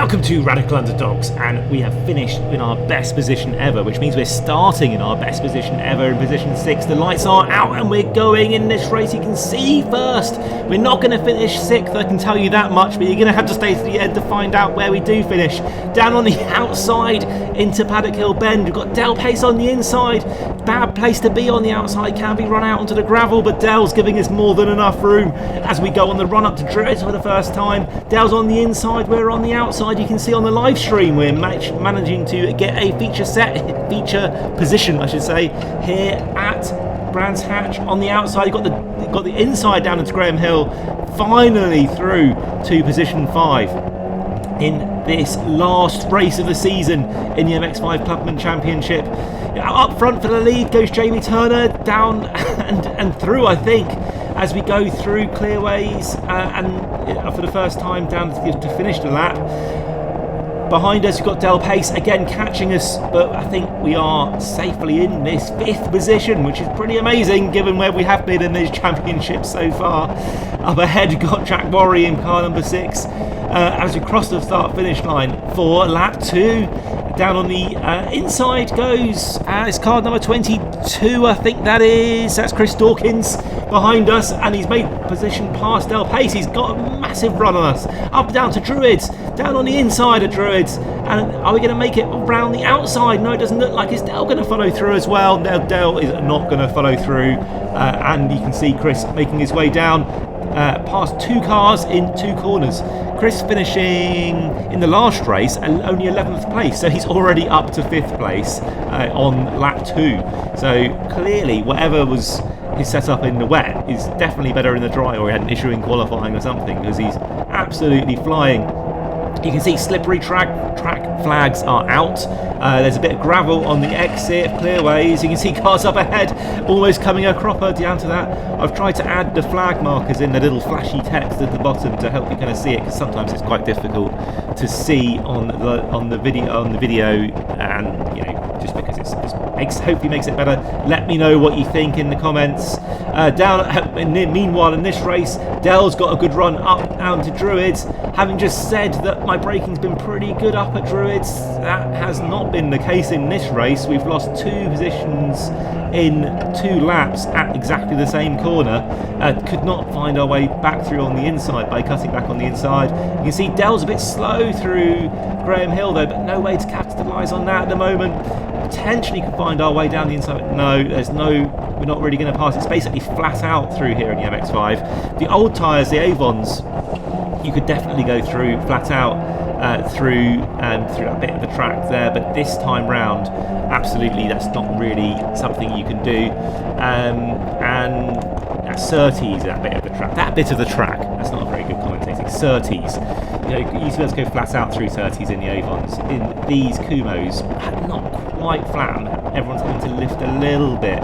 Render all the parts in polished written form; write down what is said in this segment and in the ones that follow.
Welcome to Radical Underdogs, and we have finished in our best position ever, which means we're starting in our best position ever in position 6. The lights are out and we're going in this race. You can see first, we're not going to finish 6th, I can tell you that much, but you're going to have to stay to the end to find out where we do finish. Down on the outside into Paddock Hill Bend, we've got Del Pace on the inside. Bad place to be on the outside, can be run out onto the gravel, but Del's giving us more than enough room as we go on the run up to Druids for the first time. Del's on the inside, we're on the outside. You can see on the live stream we're managing to get a feature position, I should say, here at Brands Hatch. On the outside, you've got the inside down into Graham Hill, finally through to position 5 in this last race of the season in the MX-5 Clubman Championship. Up front for the lead goes Jamie Turner, down and through, I think, as we go through clearways and for the first time down to finish the lap. Behind us, we've got Del Pace again catching us, but I think we are safely in this 5th position, which is pretty amazing given where we have been in these championships so far. Up ahead, we've got Jack Worry in car number 6 as we cross the start-finish line for lap 2. Down on the inside goes it's car number 22, I think that is. That's Chris Dawkins behind us, and he's made position past Del Pace. He's got a massive run on us. Up down to Druids, down on the inside of Druids, and are we going to make it around the outside? No, it doesn't look like. Is Del going to follow through as well? No, Del is not going to follow through, and you can see Chris making his way down past 2 cars in 2 corners. Chris finishing in the last race and only 11th place, so he's already up to 5th place on lap 2. So clearly whatever was his setup in the wet is definitely better in the dry, or he had an issue in qualifying or something, because he's absolutely flying. You can see slippery track flags are out. There's a bit of gravel on the exit, clearways. You can see cars up ahead, almost coming a cropper down to that. I've tried to add the flag markers in the little flashy text at the bottom to help you kind of see it, because sometimes it's quite difficult to see on the video, and you know, just because hopefully makes it better. Let me know what you think in the comments. Meanwhile, in this race, Del's got a good run up down to Druids. Having just said that my braking's been pretty good up at Druids, that has not been the case in this race. We've lost 2 positions in 2 laps at exactly the same corner. Could not find our way back through on the inside by cutting back on the inside. You can see Del's a bit slow through Graham Hill though, but no way to capitalise on that at the moment. Potentially could find our way down the inside, but no, we're not really going to pass. It's basically flat out through here in the MX-5. The old tyres, the Avons, you could definitely go through flat out through that bit of the track there, but this time round, absolutely, that's not really something you can do. And Surtees, that bit of the track, that's not a very good commentating. Surtees, you used to be able to go flat out through Surtees in the Avons. In these Kumos, not quite flat. Everyone's having to lift a little bit,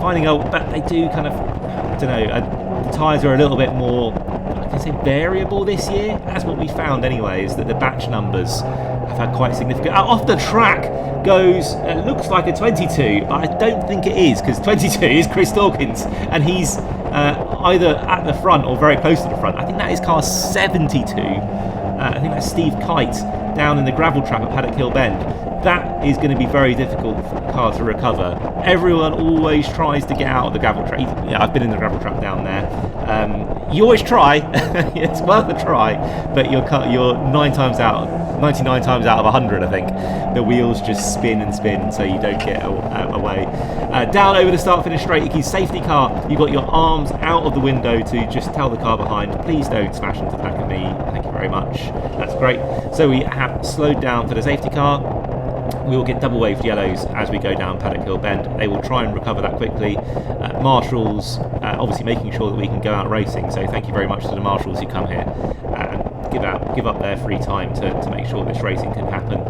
finding out, but they do kind of, I don't know. The tyres are a little bit more, I can say, variable this year. That's what we found anyway, is that the batch numbers have had quite significant. Off the track goes, it looks like a 22, but I don't think it is, because 22 is Chris Dawkins, and he's either at the front or very close to the front. I think that is car 72. I think that's Steve Kite down in the gravel trap at Paddock Hill Bend. That is going to be very difficult for the car to recover. Everyone always tries to get out of the gravel trap. Yeah, I've been in the gravel trap down there. You always try. It's worth a try, but you're 99 times out of 100, I think. The wheels just spin and spin, so you don't get away. Down over the start-finish straight, you can safety car. You've got your arms out of the window to just tell the car behind, please don't smash into the back of me. Thank you very much. That's great. So we have slowed down for the safety car. We will get double waved yellows as we go down Paddock Hill Bend. They will try and recover that quickly. Marshals obviously making sure that we can go out racing, so thank you very much to the marshals who come here and give up their free time to make sure this racing can happen.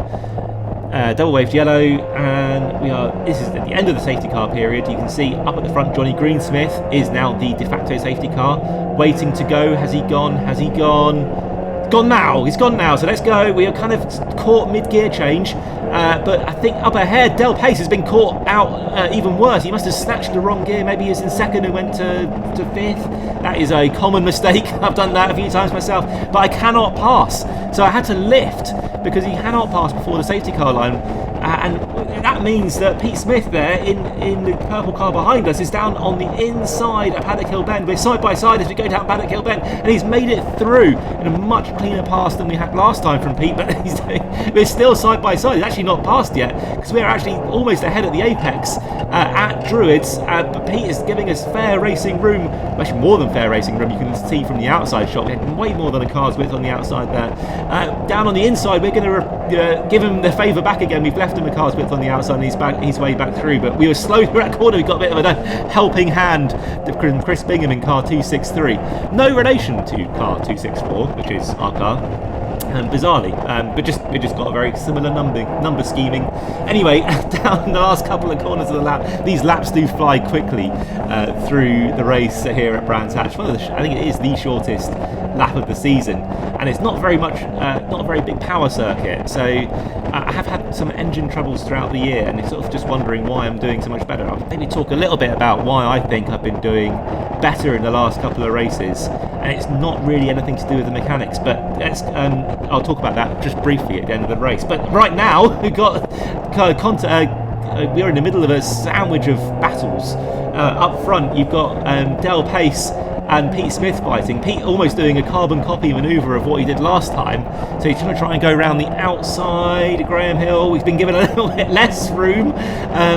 Double waved yellow, and this is at the end of the safety car period. You can see up at the front, Johnny Greensmith is now the de facto safety car, waiting to go. Has he gone? Gone now. He's gone now, so let's go. We are kind of caught mid-gear change. But I think up ahead, Del Pace has been caught out even worse. He must have snatched the wrong gear. Maybe he was in second and went to fifth. That is a common mistake. I've done that a few times myself. But I cannot pass. So I had to lift because he cannot pass before the safety car line. And that means that Pete Smith there in the purple car behind us is down on the inside of Paddock Hill Bend. We're side by side as we go down Paddock Hill Bend, and he's made it through in a much cleaner pass than we had last time from Pete, but we're still side by side. He's actually not passed yet because we're actually almost ahead at the apex at Druids, but Pete is giving us fair racing room, actually more than fair racing room. You can see from the outside shot, we had way more than a car's width on the outside there. Down on the inside, we're going to give him the favour back again. We've left him a car's width on the outside and he's back his way back through, but we were slow through that corner. We got a bit of a helping hand from Chris Bingham in car 263. No relation to car 264, which is our car. Bizarrely, but we just got a very similar number scheming. Anyway, down the last couple of corners of the lap, these laps do fly quickly through the race here at Brands Hatch. I think it is the shortest lap of the season, and it's not very much, not a very big power circuit. So I have had some engine troubles throughout the year, and it's sort of just wondering why I'm doing so much better. I'll maybe talk a little bit about why I think I've been doing better in the last couple of races, and it's not really anything to do with the mechanics, but I'll talk about that just briefly at the end of the race. But right now we've got we're in the middle of a sandwich of battles. Up front you've got Del Pace and Pete Smith fighting. Pete almost doing a carbon copy manoeuvre of what he did last time, so he's going to try and go around the outside of Graham Hill. He's been given a little bit less room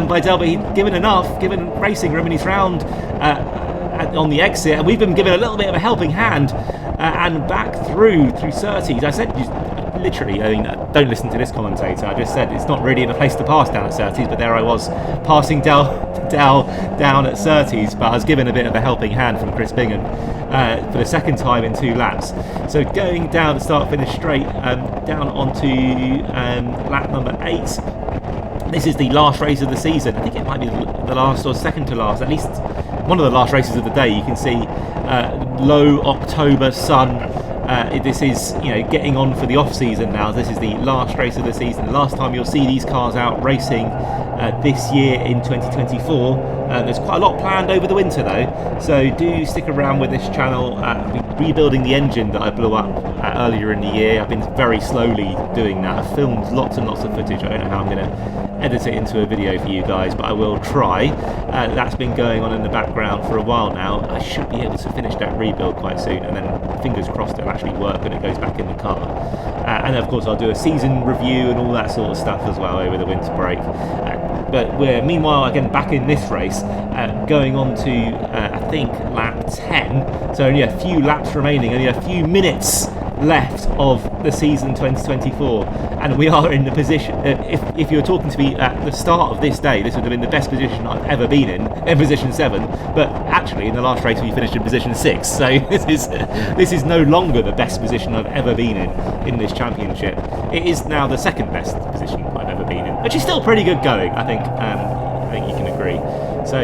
by Del, but he's given racing room, and he's round on the exit, and we've been given a little bit of a helping hand and back through Surtees. I said, literally, I mean, don't listen to this commentator. I just said it's not really in a place to pass down at Surtees, but there I was passing Del down at Surtees, but I was given a bit of a helping hand from Chris Bingham for the second time in 2 laps. So going down the start-finish straight, down onto lap number 8. This is the last race of the season. I think it might be the last or second to last, at least one of the last races of the day. You can see low October sun. This is, getting on for the off season now. This is the last race of the season. The last time you'll see these cars out racing this year in 2024. There's quite a lot planned over the winter though, so do stick around with this channel. I'll be rebuilding the engine that I blew up earlier in the year. I've been very slowly doing that. I've filmed lots and lots of footage. I don't know how I'm going to edit it into a video for you guys, but I will try. That's been going on in the background for a while now. I should be able to finish that rebuild quite soon, and then fingers crossed it'll actually work when it goes back in the car. And of course I'll do a season review and all that sort of stuff as well over the winter break. But we're meanwhile again back in this race, going on to I think lap 10, so only a few laps remaining, only a few minutes left of the season 2024, and we are in the position, if you were talking to me at the start of this day, this would have been the best position I've ever been in position 7, but actually in the last race we finished in position 6, so this is no longer the best position I've ever been in this championship. It is now the second best position I've ever been in, which is still pretty good going, I think you can agree. So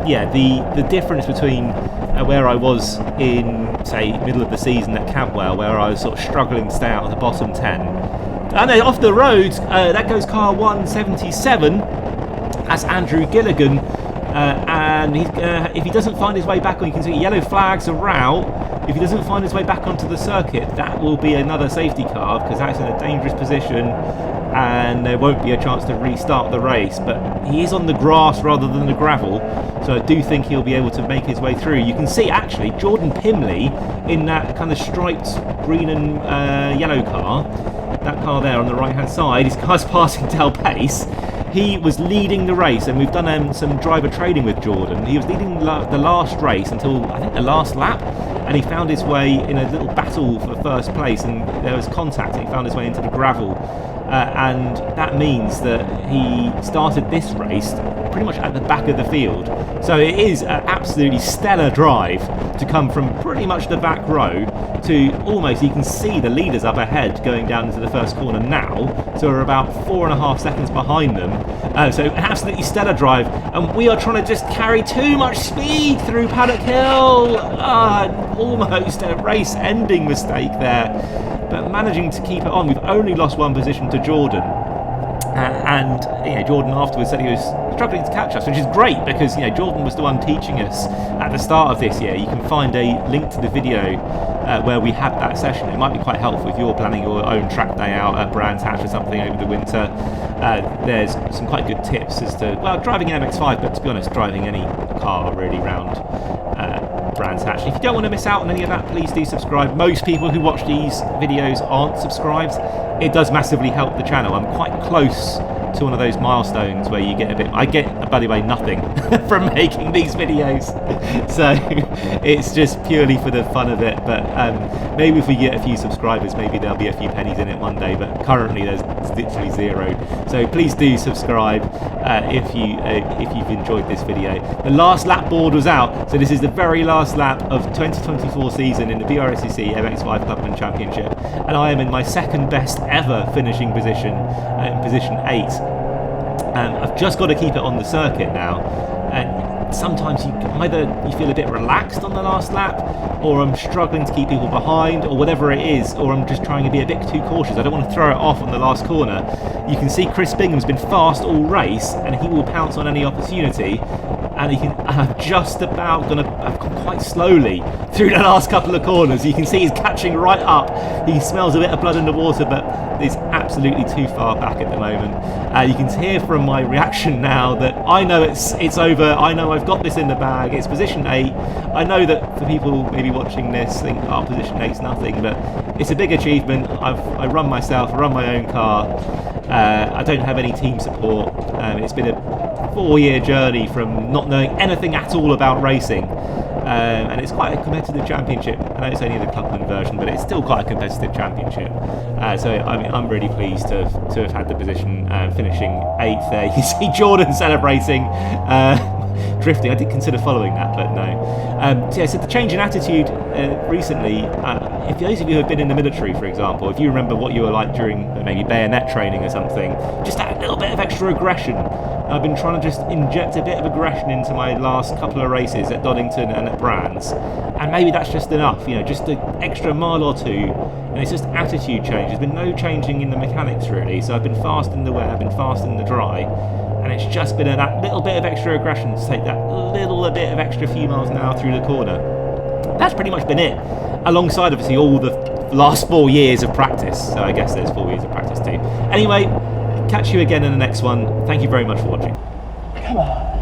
yeah, the difference between where I was in, say, middle of the season at Campwell, where I was sort of struggling to stay out of the bottom 10. And then off the road, that goes car 177. That's Andrew Gilligan. And if he doesn't find his way back on, you can see yellow flags are out. If he doesn't find his way back onto the circuit, that will be another safety car, because that's in a dangerous position and there won't be a chance to restart the race. But he is on the grass rather than the gravel, so I do think he'll be able to make his way through. You can see actually Jordan Pimley in that kind of striped green and yellow car, that car there on the right hand side. His car's passing Del Pace. He was leading the race, and we've done some driver training with Jordan. He was leading the last race until I think the last lap, and he found his way in a little battle for first place, and there was contact and he found his way into the gravel. And that means that he started this race pretty much at the back of the field. So it is an absolutely stellar drive to come from pretty much the back row to almost, you can see the leaders up ahead going down into the first corner now, so we're about 4.5 seconds behind them. So an absolutely stellar drive, and we are trying to just carry too much speed through Paddock Hill. Almost a race ending mistake there, but managing to keep it on. We've only lost one position to Jordan, And Jordan afterwards said he was struggling to catch us, which is great because Jordan was the one teaching us at the start of this year. You can find a link to the video where we had that session. It might be quite helpful if you're planning your own track day out at Brands Hatch or something over the winter. There's some quite good tips as to, well, driving an MX-5, but to be honest, driving any car really round Brands Hatch. If you don't want to miss out on any of that, please do subscribe. Most people who watch these videos aren't subscribed. It does massively help the channel. I'm quite close to one of those milestones where you get a bit. I get, by the way, nothing from making these videos, so it's just purely for the fun of it. But maybe if we get a few subscribers, maybe there'll be a few pennies in it one day. But currently there's literally zero. So please do subscribe if you've enjoyed this video. The last lap board was out, so this is the very last lap of 2024 season in the BRSCC MX-5 Clubman Championship, and I am in my second best ever finishing position, in position 8. I've just got to keep it on the circuit now, and sometimes either you feel a bit relaxed on the last lap, or I'm struggling to keep people behind, or whatever it is, or I'm just trying to be a bit too cautious. I don't want to throw it off on the last corner. You can see Chris Bingham's been fast all race, and he will pounce on any opportunity. And I've just about I've gone quite slowly through the last couple of corners. You can see he's catching right up. He smells a bit of blood in the water, but he's absolutely too far back at the moment. You can hear from my reaction now that I know it's over. I know I've got this in the bag. It's position 8. I know that for people maybe watching this think, oh, position 8's nothing, but it's a big achievement. I run myself, I run my own car. I don't have any team support. It's been a 4-year journey from not knowing anything at all about racing, and it's quite a competitive championship. I know it's only the Clubman version, but it's still quite a competitive championship. So I mean, I'm really pleased to have had the position, finishing 8th there. You see Jordan celebrating, drifting. I did consider following that, but no. So the change in attitude recently, if those of you who have been in the military, for example, if you remember what you were like during maybe bayonet training or something, just that little bit of extra aggression. I've been trying to just inject a bit of aggression into my last couple of races at Donington and at Brands, and maybe that's just enough, just an extra mile or two, and it's just attitude change. There's been no changing in the mechanics really, so I've been fast in the wet, I've been fast in the dry, and it's just been that little bit of extra aggression to take that little bit of extra few miles an hour through the corner. That's pretty much been it, alongside obviously all the last 4 years of practice, so I guess there's 4 years of practice too. Anyway, catch you again in the next one. Thank you very much for watching. Come on.